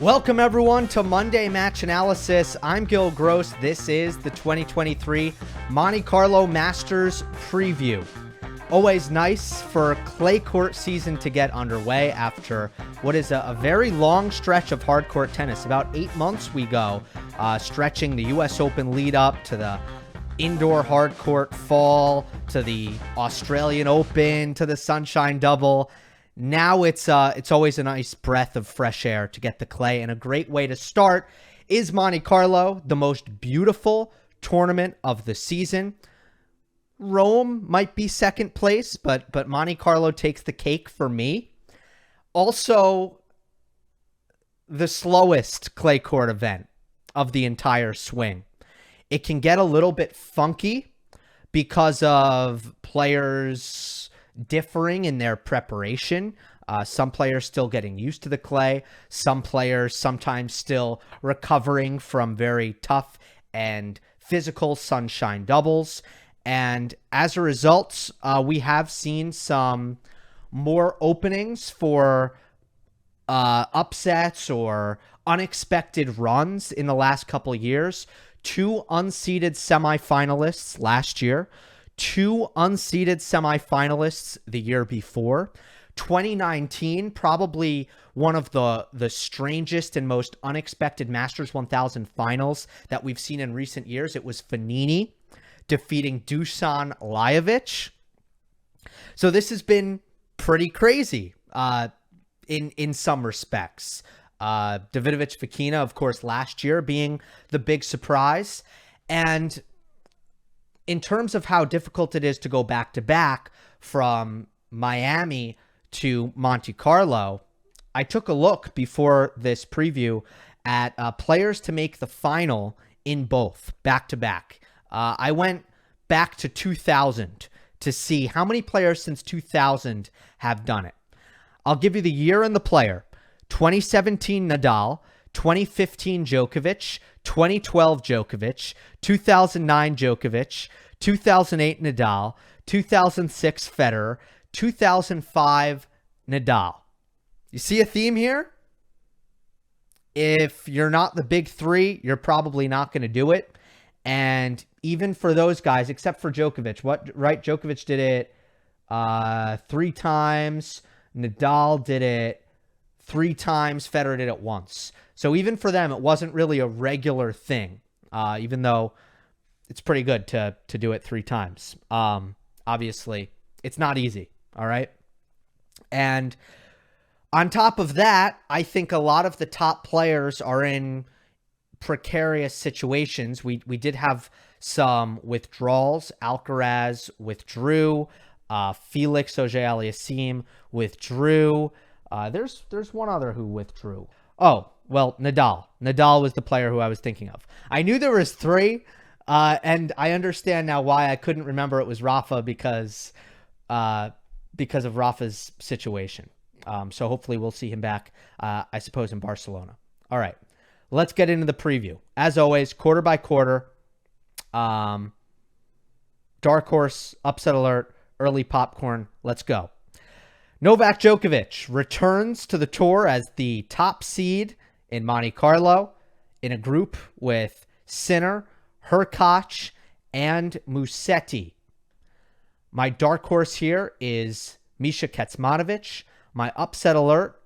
Welcome everyone to Monday Match Analysis. I'm Gill Gross. This is the 2023 Monte Carlo Masters preview. Always nice for clay court season to get underway after what is a very long stretch of hard court tennis. About 8 months we go, stretching the US Open lead up to the indoor hard court fall, to the Australian Open, to the Sunshine Double. Now it's always a nice breath of fresh air to get the clay, and a great way to start is Monte Carlo, the most beautiful tournament of the season. Rome might be second place, but Monte Carlo takes the cake for me. Also, the slowest clay court event of the entire swing. It can get a little bit funky because of players differing in their preparation. Some players still getting used to the clay. Some players sometimes still recovering from very tough and physical sunshine doubles. And as a result, we have seen some more openings for upsets or unexpected runs in the last couple years. 2 unseeded semifinalists last year. 2 unseeded semifinalists the year before. 2019, probably one of the strangest and most unexpected Masters 1000 finals that we've seen in recent years. It was Fognini defeating Dusan Lajovic. So this has been pretty crazy in some respects. Davidovich Fokina, of course, last year being the big surprise. And in terms of how difficult it is to go back-to-back from Miami to Monte Carlo, I took a look before this preview at players to make the final in both back-to-back. I went back to 2000 to see how many players since 2000 have done it. I'll give you the year and the player. 2017 Nadal, 2015 Djokovic, 2012 Djokovic, 2009 Djokovic, 2008 Nadal, 2006 Federer, 2005 Nadal. You see a theme here? If you're not the big three, you're probably not going to do it. And even for those guys, except for Djokovic, Djokovic did it 3 times. Nadal did it 3 times. Federer did it once. So even for them, it wasn't really a regular thing, even though it's pretty good to do it 3 times. Obviously, it's not easy, all right? And on top of that, I think a lot of the top players are in precarious situations. We did have some withdrawals. Alcaraz withdrew. Felix Auger-Aliassime withdrew. There's one other who withdrew. Oh, well, Nadal. Nadal was the player who I was thinking of. I knew there was 3, and I understand now why I couldn't remember it was Rafa because of Rafa's situation. So hopefully we'll see him back, I suppose, in Barcelona. All right, let's get into the preview. As always, quarter by quarter. Dark horse, upset alert, early popcorn. Let's go. Novak Djokovic returns to the tour as the top seed in Monte Carlo in a group with Sinner, Hurkacz, and Musetti. My dark horse here is Misha Kecmanovic. My upset alert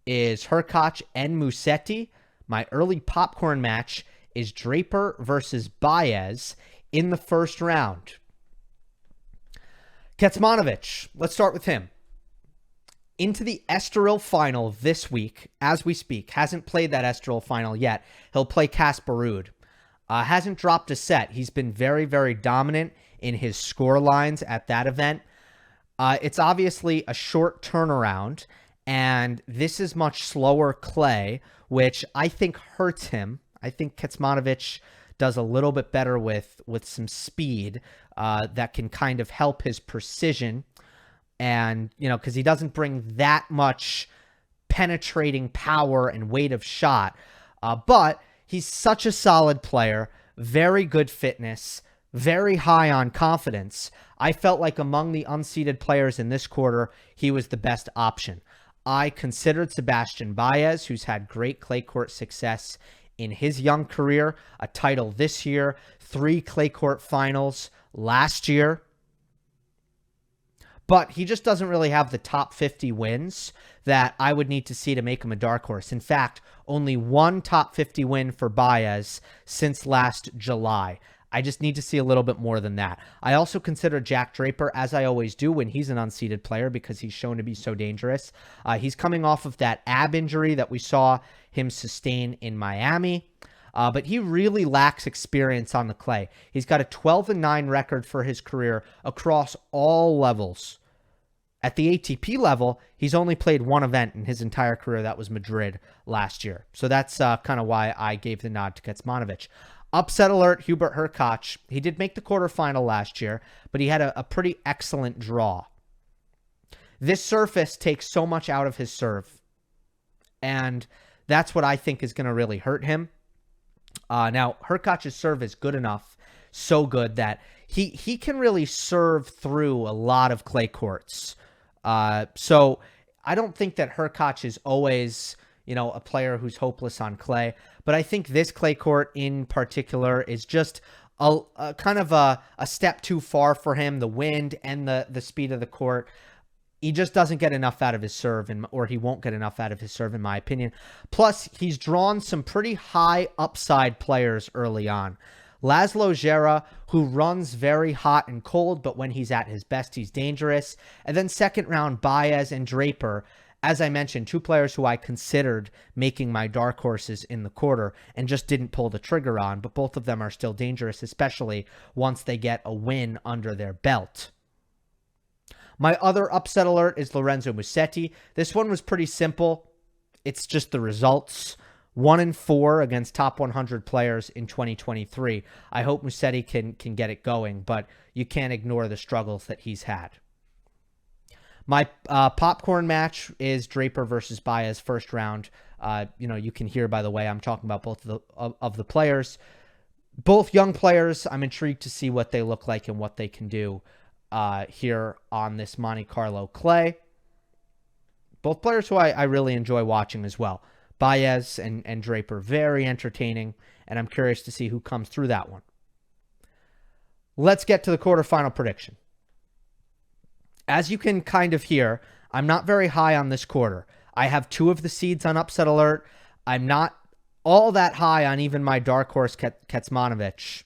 is Hurkacz and Musetti. My early popcorn match is Draper versus Baez in the first round. Kecmanovic, let's start with him. Into the Estoril final this week, as we speak. Hasn't played that Estoril final yet. He'll play Casper Ruud. Hasn't dropped a set. He's been very, very dominant in his score lines at that event. It's obviously a short turnaround, and this is much slower clay, which I think hurts him. I think Kecmanovic does a little bit better with some speed that can kind of help his precision. And, because he doesn't bring that much penetrating power and weight of shot. But he's such a solid player, very good fitness, very high on confidence. I felt like among the unseeded players in this quarter, he was the best option. I considered Sebastian Baez, who's had great clay court success in his young career, a title this year, 3 clay court finals last year. But he just doesn't really have the top 50 wins that I would need to see to make him a dark horse. In fact, only 1 top 50 win for Baez since last July. I just need to see a little bit more than that. I also consider Jack Draper, as I always do when he's an unseeded player, because he's shown to be so dangerous. He's coming off of that ab injury that we saw him sustain in Miami. But he really lacks experience on the clay. He's got a 12-9 record for his career across all levels. At the ATP level, he's only played 1 event in his entire career. That was Madrid last year. So that's kind of why I gave the nod to Kecmanovic. Upset alert, Hubert Hurkacz. He did make the quarterfinal last year, but he had a pretty excellent draw. This surface takes so much out of his serve, and that's what I think is going to really hurt him. Now, Hurkacz's serve is good enough, so good that he can really serve through a lot of clay courts. So I don't think that Hurkacz is always, a player who's hopeless on clay. But I think this clay court in particular is just a kind of a step too far for him. The wind and the speed of the court. He just doesn't get enough out of his serve, or he won't get enough out of his serve, in my opinion. Plus, he's drawn some pretty high upside players early on. Laszlo Djere, who runs very hot and cold, but when he's at his best, he's dangerous. And then second round, Baez and Draper. As I mentioned, 2 players who I considered making my dark horses in the quarter and just didn't pull the trigger on, but both of them are still dangerous, especially once they get a win under their belt. My other upset alert is Lorenzo Musetti. This one was pretty simple. It's just the results. 1-4 against top 100 players in 2023. I hope Musetti can get it going, but you can't ignore the struggles that he's had. My popcorn match is Draper versus Baez first round. You can hear, by the way, I'm talking about both of the players. Both young players. I'm intrigued to see what they look like and what they can do here on this Monte Carlo clay. Both players who I really enjoy watching as well. Baez and Draper, very entertaining, and I'm curious to see who comes through that one. Let's get to the quarterfinal prediction. As you can kind of hear, I'm not very high on this quarter. I have 2 of the seeds on upset alert. I'm not all that high on even my dark horse Kecmanovic.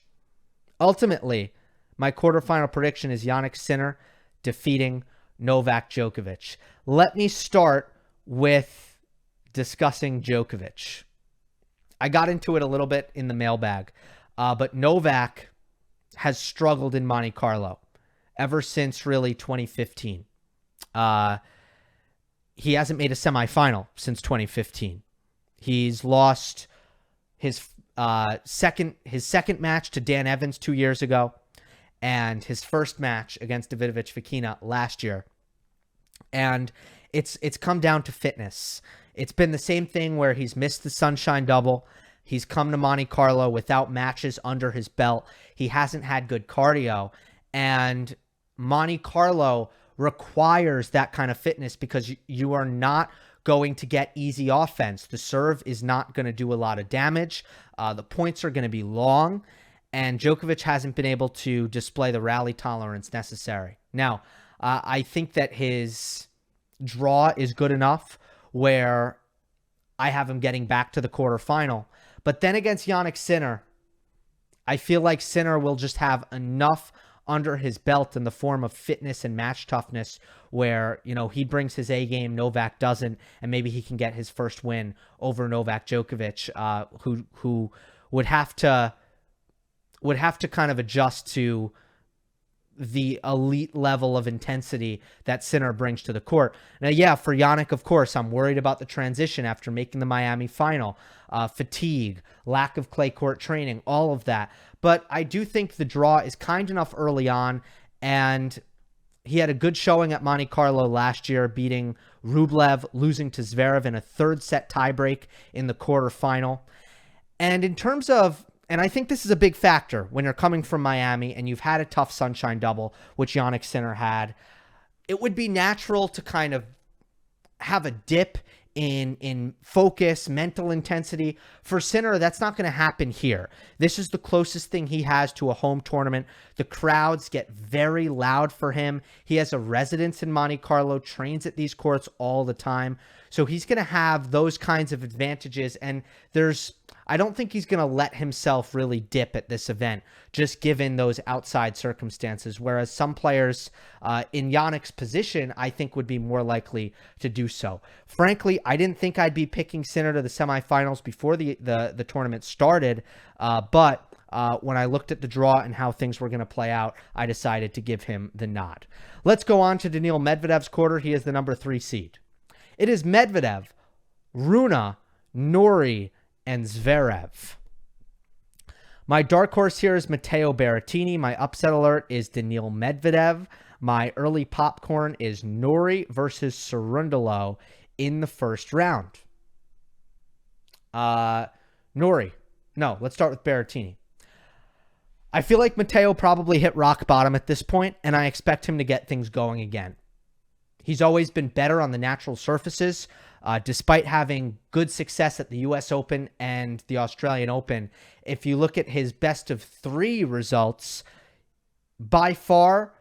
Ultimately, my quarterfinal prediction is Jannik Sinner defeating Novak Djokovic. Let me start with discussing Djokovic. I got into it a little bit in the mailbag, but Novak has struggled in Monte Carlo ever since really 2015. He hasn't made a semifinal since 2015. He's lost his second match to Dan Evans 2 years ago, and his first match against Davidovich Fokina last year. And it's come down to fitness. It's been the same thing where he's missed the Sunshine Double. He's come to Monte Carlo without matches under his belt. He hasn't had good cardio, and Monte Carlo requires that kind of fitness because you are not going to get easy offense. The serve is not going to do a lot of damage. The points are going to be long, and Djokovic hasn't been able to display the rally tolerance necessary. Now, I think that his draw is good enough where I have him getting back to the quarterfinal. But then against Jannik Sinner, I feel like Sinner will just have enough under his belt in the form of fitness and match toughness where, he brings his A game, Novak doesn't, and maybe he can get his first win over Novak Djokovic, who would have to kind of adjust to the elite level of intensity that Sinner brings to the court. Now, yeah, for Jannik, of course, I'm worried about the transition after making the Miami final, fatigue, lack of clay court training, all of that. But I do think the draw is kind enough early on, and he had a good showing at Monte Carlo last year, beating Rublev, losing to Zverev in a 3rd set tiebreak in the quarterfinal. And in terms of, and I think this is a big factor when you're coming from Miami and you've had a tough Sunshine Double, which Jannik Sinner had, it would be natural to kind of have a dip in focus, mental intensity. For Sinner, that's not going to happen here. This is the closest thing he has to a home tournament. The crowds get very loud for him. He has a residence in Monte Carlo, trains at these courts all the time. So he's going to have those kinds of advantages. And I don't think he's going to let himself really dip at this event, just given those outside circumstances. Whereas some players in Jannik's position, I think, would be more likely to do so. Frankly, I didn't think I'd be picking Sinner to the semifinals before the tournament started. But when I looked at the draw and how things were going to play out, I decided to give him the nod. Let's go on to Daniil Medvedev's quarter. He is the number 3 seed. It is Medvedev, Rune, Norrie, and Zverev. My dark horse here is Matteo Berrettini. My upset alert is Daniil Medvedev. My early popcorn is Norrie versus Cerundolo in the first round. Norrie. No, let's start with Berrettini. I feel like Matteo probably hit rock bottom at this point, and I expect him to get things going again. He's always been better on the natural surfaces, despite having good success at the U.S. Open and the Australian Open. If you look at his best of 3 results, by far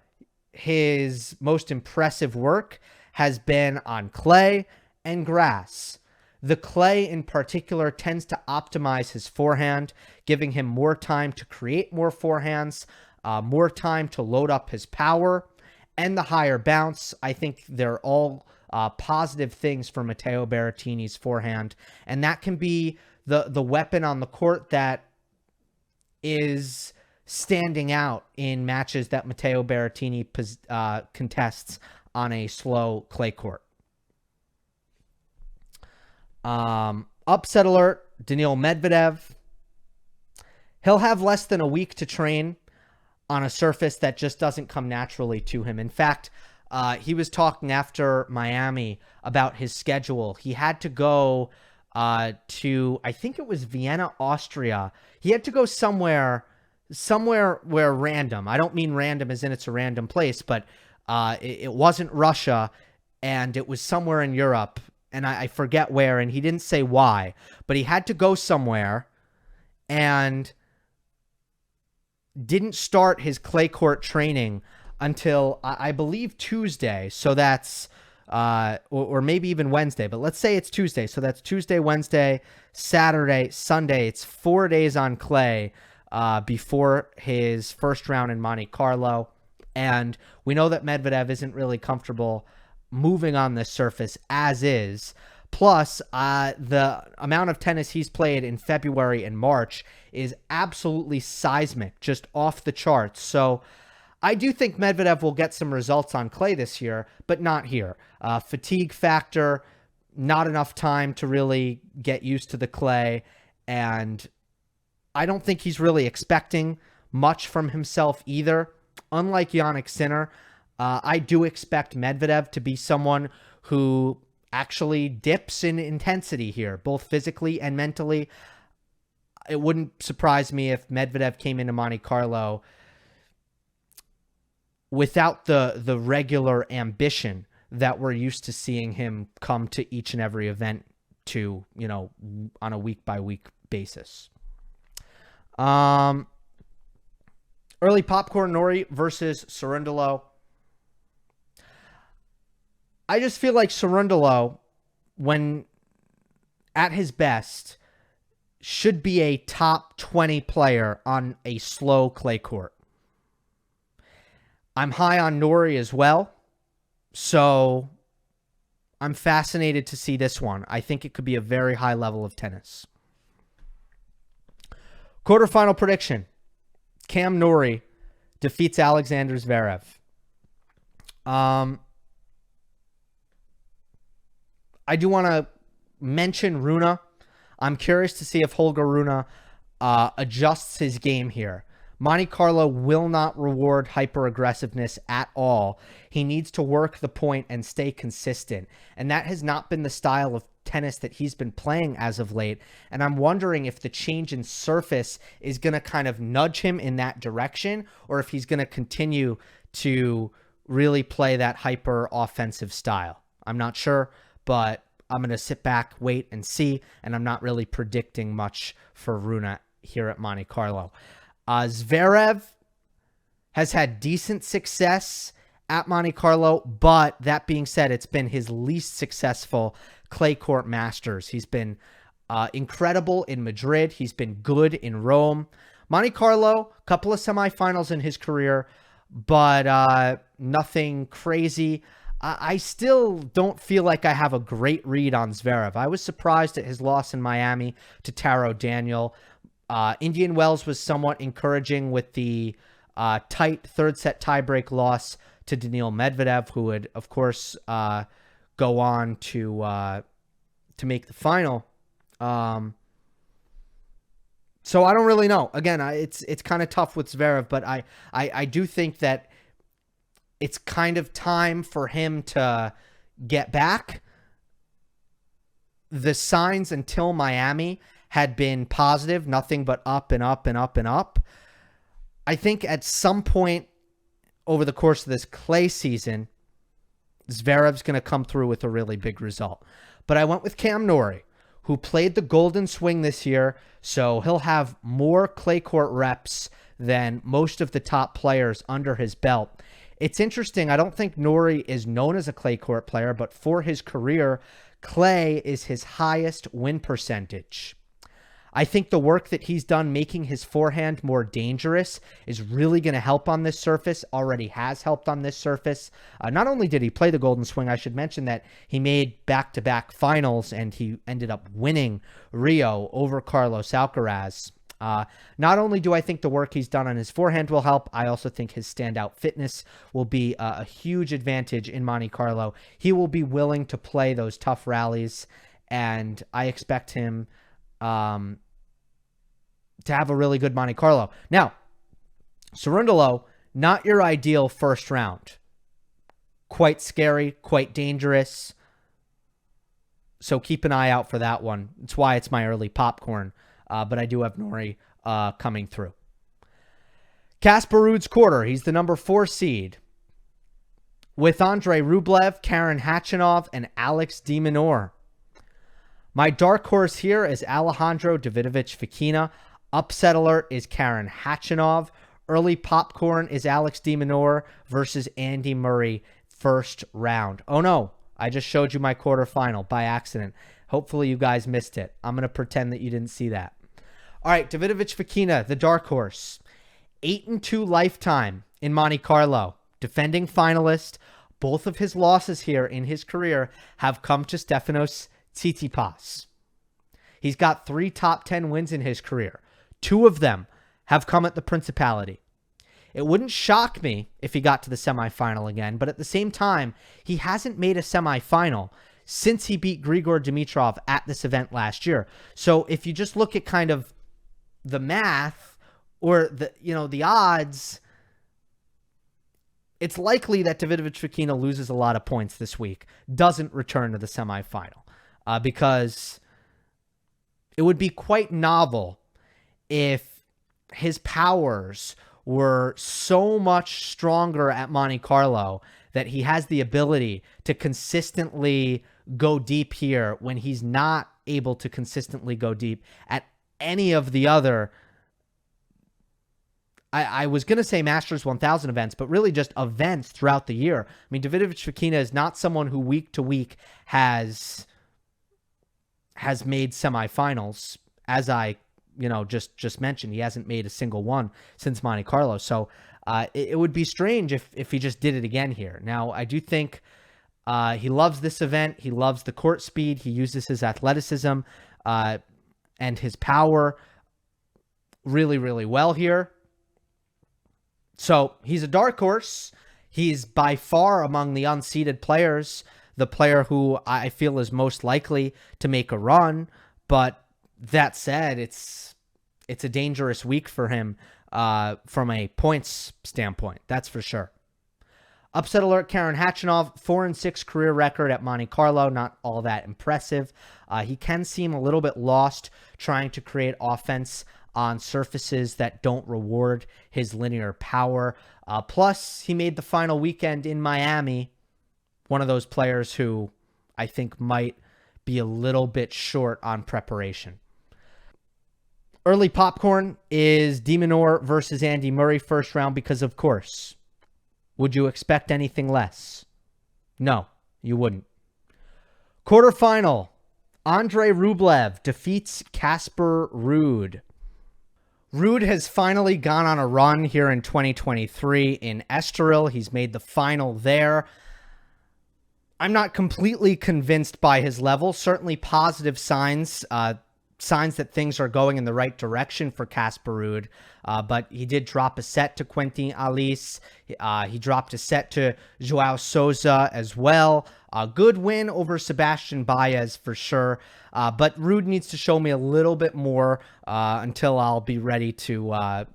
his most impressive work has been on clay and grass. The clay in particular tends to optimize his forehand, giving him more time to create more forehands, more time to load up his power, and the higher bounce. I think they're all positive things for Matteo Berrettini's forehand. And that can be the weapon on the court that is standing out in matches that Matteo Berrettini contests on a slow clay court. Upset alert, Daniil Medvedev. He'll have less than a week to train on a surface that just doesn't come naturally to him. In fact, he was talking after Miami about his schedule. He had to go to, I think it was Vienna, Austria. He had to go somewhere where random. I don't mean random as in it's a random place, but it wasn't Russia, and it was somewhere in Europe, and I forget where, and he didn't say why, but he had to go somewhere and didn't start his clay court training until I believe Tuesday. So that's or maybe even Wednesday, but let's say it's Tuesday. So that's Tuesday, Wednesday, Saturday, Sunday. It's 4 days on clay before his first round in Monte Carlo. And we know that Medvedev isn't really comfortable moving on this surface as is. Plus, the amount of tennis he's played in February and March is absolutely seismic, just off the charts. So I do think Medvedev will get some results on clay this year, but not here. Fatigue factor, not enough time to really get used to the clay, and I don't think he's really expecting much from himself either. Unlike Jannik Sinner, I do expect Medvedev to be someone who actually dips in intensity here, both physically and mentally. It wouldn't surprise me if Medvedev came into Monte Carlo without the regular ambition that we're used to seeing him come to each and every event to, on a week-by-week basis. Early popcorn, Norrie versus Cerundolo. I just feel like Cerundolo, when at his best, should be a top 20 player on a slow clay court. I'm high on Norrie as well, so I'm fascinated to see this one. I think it could be a very high level of tennis. Quarterfinal prediction. Cam Norrie defeats Alexander Zverev. I do want to mention Rune. I'm curious to see if Holger Rune adjusts his game here. Monte Carlo will not reward hyper-aggressiveness at all. He needs to work the point and stay consistent. And that has not been the style of tennis that he's been playing as of late. And I'm wondering if the change in surface is going to kind of nudge him in that direction, or if he's going to continue to really play that hyper-offensive style. I'm not sure, but I'm going to sit back, wait, and see, and I'm not really predicting much for Rune here at Monte Carlo. Zverev has had decent success at Monte Carlo, but that being said, it's been his least successful clay court Masters. He's been incredible in Madrid. He's been good in Rome. Monte Carlo, a couple of semifinals in his career, but nothing crazy. I still don't feel like I have a great read on Zverev. I was surprised at his loss in Miami to Taro Daniil. Indian Wells was somewhat encouraging with the tight third set tiebreak loss to Daniil Medvedev, who would, of course, go on to make the final. So I don't really know. Again, it's kind of tough with Zverev, but I do think that it's kind of time for him to get back. The signs until Miami had been positive, nothing but up and up and up and up. I think at some point over the course of this clay season, Zverev's going to come through with a really big result. But I went with Cam Norrie, who played the Golden Swing this year, so he'll have more clay court reps than most of the top players under his belt. It's interesting. I don't think Norrie is known as a clay court player, but for his career, clay is his highest win percentage. I think the work that he's done making his forehand more dangerous is really going to help on this surface, already has helped on this surface. Not only did he play the Golden Swing, I should mention that he made back-to-back finals and he ended up winning Rio over Carlos Alcaraz. Not only do I think the work he's done on his forehand will help, I also think his standout fitness will be a huge advantage in Monte Carlo. He will be willing to play those tough rallies, and I expect him to have a really good Monte Carlo. Now, Cerundolo, not your ideal first round. Quite scary, quite dangerous. So keep an eye out for that one. It's why it's my early popcorn. But I do have Norrie coming through. Casper Ruud's quarter. He's the number 4 seed. With Andrei Rublev, Karen Khachanov, and Alex de Minaur. My dark horse here is Alejandro Davidovich-Fokina. Upset alert is Karen Khachanov. Early popcorn is Alex de Minaur versus Andy Murray first round. Oh no, I just showed you my quarterfinal by accident. Hopefully you guys missed it. I'm going to pretend that you didn't see that. All right, Davidovich-Fokina, the dark horse. 8-2 lifetime in Monte Carlo. Defending finalist. Both of his losses here in his career have come to Stefanos Tsitsipas. He's got 3 top 10 wins in his career. 2 of them have come at the Principality. It wouldn't shock me if he got to the semifinal again, but at the same time, he hasn't made a semifinal since he beat Grigor Dimitrov at this event last year. So if you just look at kind of the math or the odds, it's likely that Davidovich-Fokina loses a lot of points this week, doesn't return to the semifinal, because it would be quite novel if his powers were so much stronger at Monte Carlo that he has the ability to consistently go deep here when he's not able to consistently go deep at any of the other, I was going to say Masters 1000 events, but really just events throughout the year. I mean, Davidovich-Fokina is not someone who week to week has made semifinals, as I just mentioned. He hasn't made a single one since Monte Carlo. So it would be strange if he just did it again here. Now, I do think he loves this event. He loves the court speed. He uses his athleticism and his power really, really well here. So he's a dark horse. He's by far among the unseeded players, the player who I feel is most likely to make a run. But that said, it's a dangerous week for him from a points standpoint. That's for sure. Upset alert, Karen Khachanov, 4-6 career record at Monte Carlo. Not all that impressive. He can seem a little bit lost trying to create offense on surfaces that don't reward his linear power. Plus, he made the final weekend in Miami. One of those players who I think might be a little bit short on preparation. Early popcorn is de Minaur versus Andy Murray first round because, of course, would you expect anything less? No, you wouldn't. Quarterfinal, Andrei Rublev defeats Casper Ruud. Ruud has finally gone on a run here in 2023 in Estoril. He's made the final there. I'm not completely convinced by his level. Certainly positive signs, signs that things are going in the right direction for Casper Ruud. But he did drop a set to Quentin Alice. He dropped a set to Joao Souza as well. A good win over Sebastian Baez for sure. But Ruud needs to show me a little bit more until I'll be ready to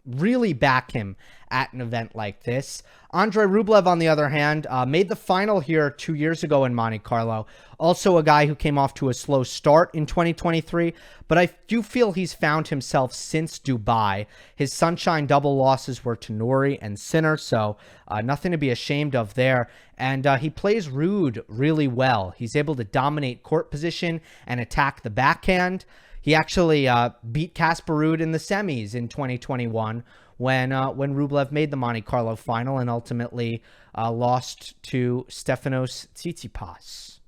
really back him at an event like this. Andrei Rublev, on the other hand, made the final here 2 years ago in Monte Carlo. Also a guy who came off to a slow start in 2023, but I do feel he's found himself since Dubai. His Sunshine double losses were to Nori and Sinner, so nothing to be ashamed of there. And he plays Ruud really well. He's able to dominate court position and attack the backhand. He actually beat Casper Ruud in the semis in 2021 when Rublev made the Monte Carlo final and ultimately lost to Stefanos Tsitsipas.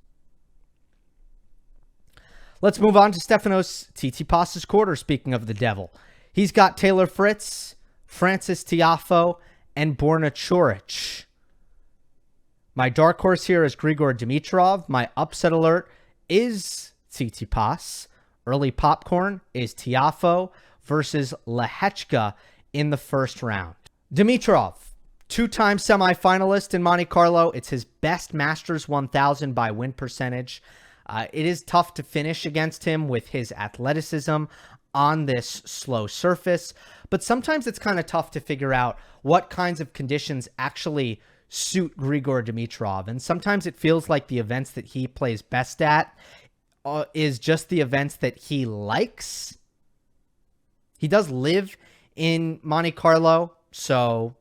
Let's move on to Stefanos Tsitsipas's quarter, speaking of the devil. He's got Taylor Fritz, Francis Tiafoe, and Borna Coric. My dark horse here is Grigor Dimitrov. My upset alert is Tsitsipas. Early popcorn is Tiafoe versus Lehechka in the first round. Dimitrov, two-time semifinalist in Monte Carlo. It's his best Masters 1000 by win percentage. It is tough to finish against him with his athleticism on this slow surface, but sometimes it's kind of tough to figure out what kinds of conditions actually suit Grigor Dimitrov. And sometimes it feels like the events that he plays best at is just the events that he likes. He does live in Monte Carlo, so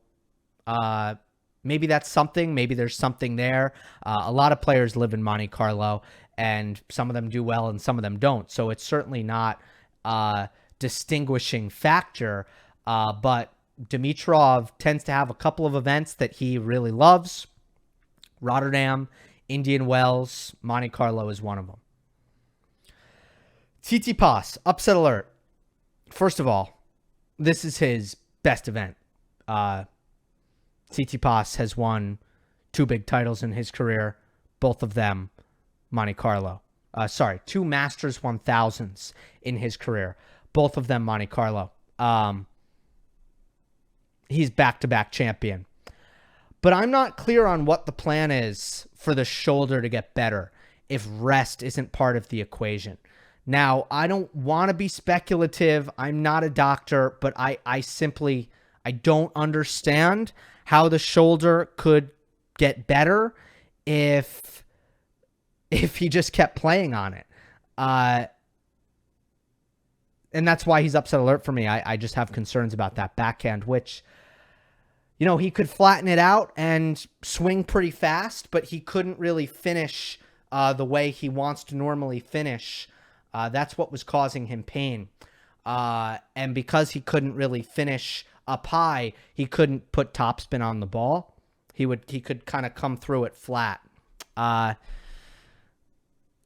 maybe that's something. Maybe there's something there. A lot of players live in Monte Carlo, and some of them do well and some of them don't. So it's certainly not a distinguishing factor, but Dimitrov tends to have a couple of events that he really loves. Rotterdam, Indian Wells, Monte Carlo is one of them. Tsitsipas, upset alert. First of all, this is his best event. Tsitsipas has won 2 big titles in his career, both of them Monte Carlo. 2 Masters 1000s in his career, both of them Monte Carlo. He's back-to-back champion. But I'm not clear on what the plan is for the shoulder to get better if rest isn't part of the equation. Now, I don't want to be speculative. I'm not a doctor, but I don't understand how the shoulder could get better if he just kept playing on it. And that's why he's upset alert for me. I just have concerns about that backhand, which, you know, he could flatten it out and swing pretty fast, but he couldn't really finish the way he wants to normally finish. That's what was causing him pain. And because he couldn't really finish up high, he couldn't put topspin on the ball. He could kind of come through it flat. I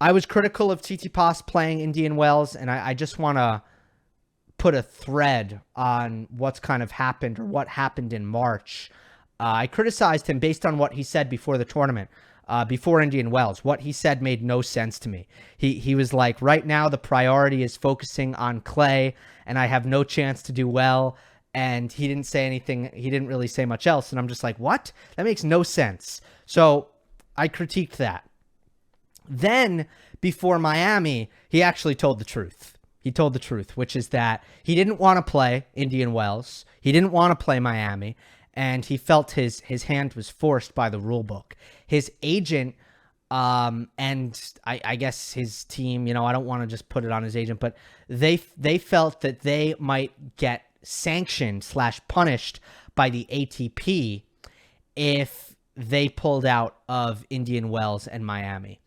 was critical of Tsitsipas playing Indian Wells, and I just want to put a thread on what's kind of happened or what happened in March. I criticized him based on what he said before the tournament. Before Indian Wells, what he said made no sense to me. He was like, right now the priority is focusing on clay, and I have no chance to do well. And he didn't say anything. He didn't really say much else. And I'm just like, what? That makes no sense. So I critiqued that. Then before Miami, he actually told the truth. He told the truth, which is that he didn't want to play Indian Wells. He didn't want to play Miami. And he felt his hand was forced by the rule book. His agent, and I guess his team, you know, I don't want to just put it on his agent, but they felt that they might get sanctioned / punished by the ATP if they pulled out of Indian Wells and Miami.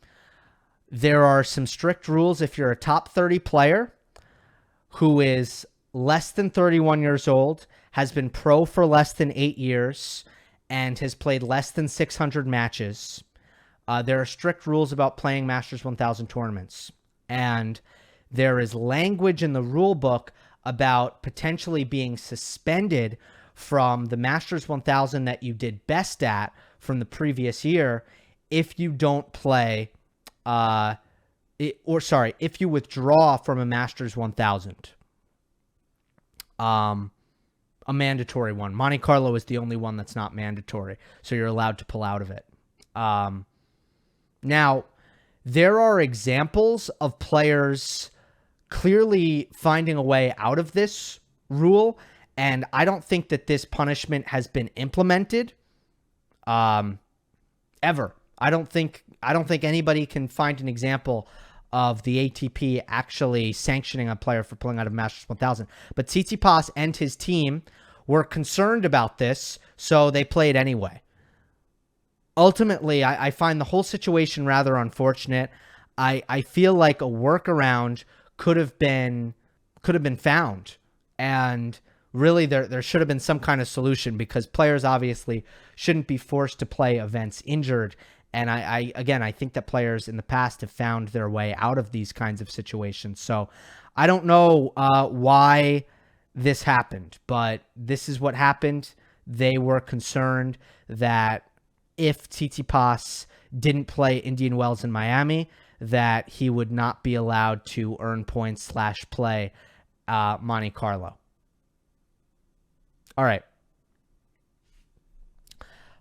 There are some strict rules if you're a top 30 player who is less than 31 years old, has been pro for less than 8 years, and has played less than 600 matches. There are strict rules about playing Masters 1000 tournaments. And there is language in the rule book about potentially being suspended from the Masters 1000 that you did best at from the previous year if you don't play, if you withdraw from a Masters 1000. A mandatory one. Monte Carlo is the only one that's not mandatory, so you're allowed to pull out of it. Now, there are examples of players clearly finding a way out of this rule, and I don't think that this punishment has been implemented ever. I don't think anybody can find an example of the ATP actually sanctioning a player for pulling out of Masters 1000. But Tsitsipas and his team were concerned about this, so they played anyway. Ultimately, I find the whole situation rather unfortunate. I feel like a workaround could have been found, and really there should have been some kind of solution, because players obviously shouldn't be forced to play events injured. And I think that players in the past have found their way out of these kinds of situations. So I don't know why this happened, but this is what happened. They were concerned that if Tsitsipas didn't play Indian Wells in Miami, that he would not be allowed to earn points / play Monte Carlo. All right.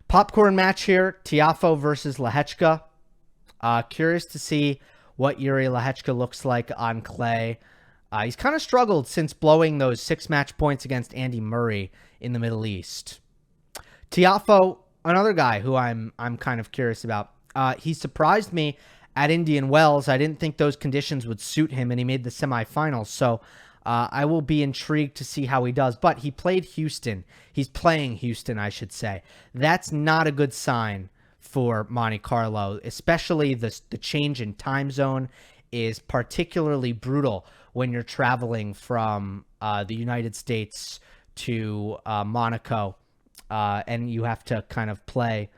Popcorn match here, Tiafoe versus Lehečka. Curious to see what Jiri Lehečka looks like on clay. He's kind of struggled since blowing those 6 match points against Andy Murray in the Middle East. Tiafoe, another guy who I'm kind of curious about. He surprised me at Indian Wells. I didn't think those conditions would suit him, and he made the semifinals. So I will be intrigued to see how he does. But he played Houston. He's playing Houston, I should say. That's not a good sign for Monte Carlo, especially the change in time zone is particularly brutal when you're traveling from the United States to Monaco, and you have to kind of play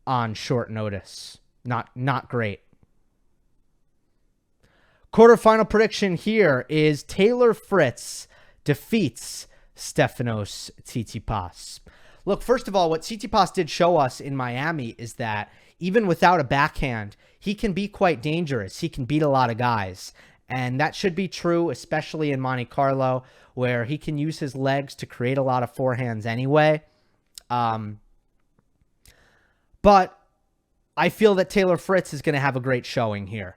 on short notice. Not great. Quarterfinal prediction here is Taylor Fritz defeats Stefanos Tsitsipas. Look, first of all, what Tsitsipas did show us in Miami is that even without a backhand, he can be quite dangerous. He can beat a lot of guys. And that should be true, especially in Monte Carlo, where he can use his legs to create a lot of forehands anyway. But I feel that Taylor Fritz is going to have a great showing here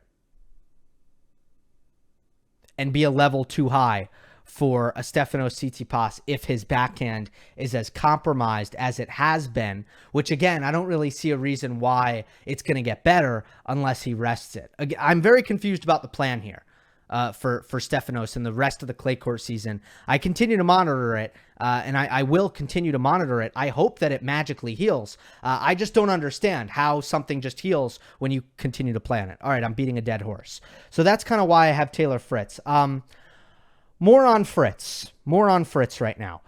and be a level too high for a Stefanos Tsitsipas if his backhand is as compromised as it has been, which, again, I don't really see a reason why it's going to get better unless he rests it. Again, I'm very confused about the plan here for Stefanos and the rest of the clay court season. I continue to monitor it, and I will continue to monitor it. I hope that it magically heals. I just don't understand how something just heals when you continue to play on it. All right, I'm beating a dead horse. So that's kind of why I have Taylor Fritz. More on Fritz right now.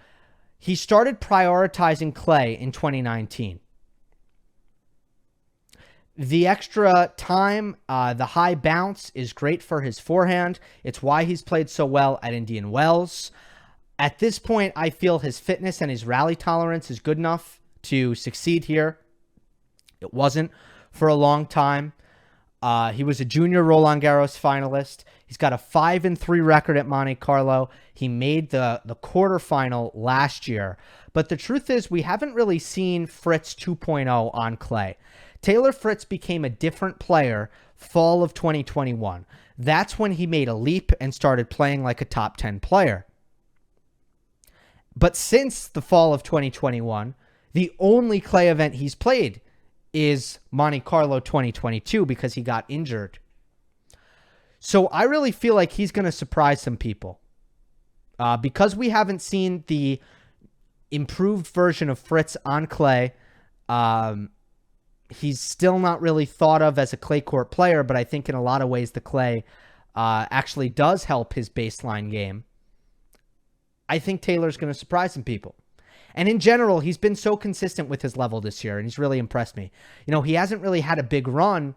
He started prioritizing clay in 2019. The extra time, the high bounce is great for his forehand. It's why he's played so well at Indian Wells. At this point, I feel his fitness and his rally tolerance is good enough to succeed here. It wasn't for a long time. He was a junior Roland Garros finalist. He's got a 5-3 record at Monte Carlo. He made the quarterfinal last year. But the truth is, we haven't really seen Fritz 2.0 on clay. Taylor Fritz became a different player fall of 2021. That's when he made a leap and started playing like a top 10 player. But since the fall of 2021, the only clay event he's played is Monte Carlo 2022 because he got injured. So I really feel like he's going to surprise some people. Because we haven't seen the improved version of Fritz on clay, He's still not really thought of as a clay court player, but I think in a lot of ways the clay actually does help his baseline game. I think Taylor's going to surprise some people. And in general, he's been so consistent with his level this year, and he's really impressed me. You know, he hasn't really had a big run,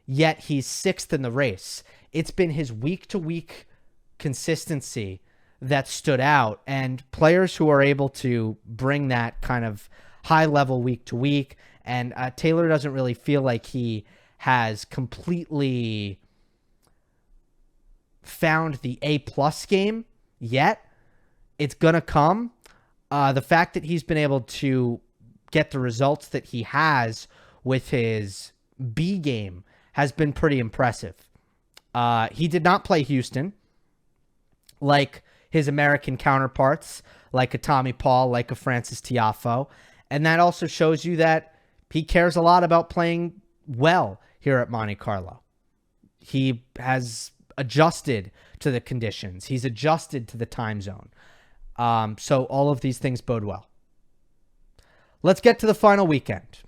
yet he's 6th in the race. It's been his week-to-week consistency that stood out, and players who are able to bring that kind of high level week-to-week, and Taylor doesn't really feel like he has completely found the A-plus game yet. It's going to come. The fact that he's been able to get the results that he has with his B game has been pretty impressive. He did not play Houston like his American counterparts, like a Tommy Paul, like a Francis Tiafoe. And that also shows you that he cares a lot about playing well here at Monte Carlo. He has adjusted to the conditions. He's adjusted to the time zone. So all of these things bode well. Let's get to the final weekend.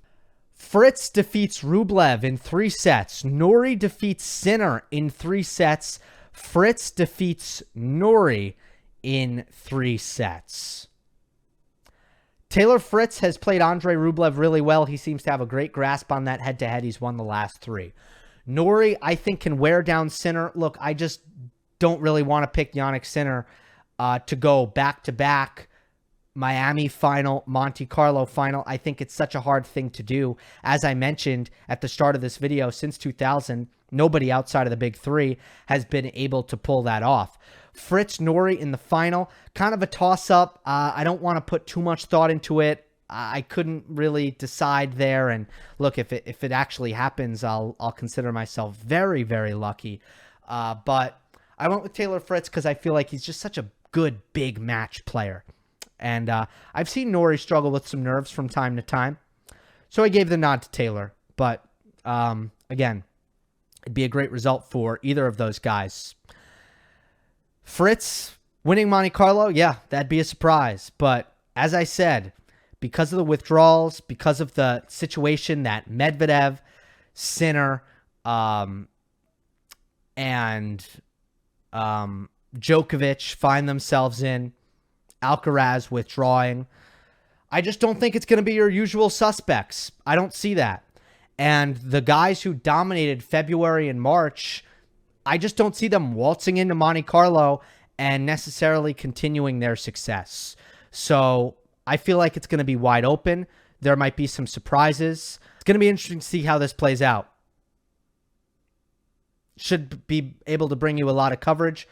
Fritz defeats Rublev in 3 sets. Norrie defeats Sinner in 3 sets. Fritz defeats Norrie in 3 sets. Taylor Fritz has played Andre Rublev really well. He seems to have a great grasp on that head-to-head. He's won the last 3. Norrie, I think, can wear down Sinner. Look, I just don't really want to pick Jannik Sinner to go back-to-back Miami final, Monte Carlo final. I think it's such a hard thing to do. As I mentioned at the start of this video, since 2000, nobody outside of the big 3 has been able to pull that off. Fritz Norrie in the final, kind of a toss-up. I don't want to put too much thought into it. I couldn't really decide there. And look, if it actually happens, I'll consider myself very, very lucky. But I went with Taylor Fritz because I feel like he's just such a good big match player. And I've seen Norrie struggle with some nerves from time to time. So I gave the nod to Taylor. But again, it'd be a great result for either of those guys. Fritz winning Monte Carlo, yeah, that'd be a surprise. But as I said, because of the withdrawals, because of the situation that Medvedev, Sinner, and Djokovic find themselves in, Alcaraz withdrawing, I just don't think it's going to be your usual suspects. I don't see that. And the guys who dominated February and March, I just don't see them waltzing into Monte Carlo and necessarily continuing their success. So I feel like it's going to be wide open. There might be some surprises. It's going to be interesting to see how this plays out. Should be able to bring you a lot of coverage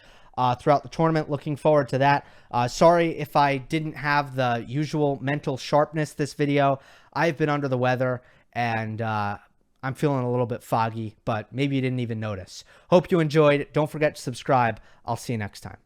throughout the tournament. Looking forward to that. Sorry if I didn't have the usual mental sharpness this video. I've been under the weather and I'm feeling a little bit foggy, but maybe you didn't even notice. Hope you enjoyed. Don't forget to subscribe. I'll see you next time.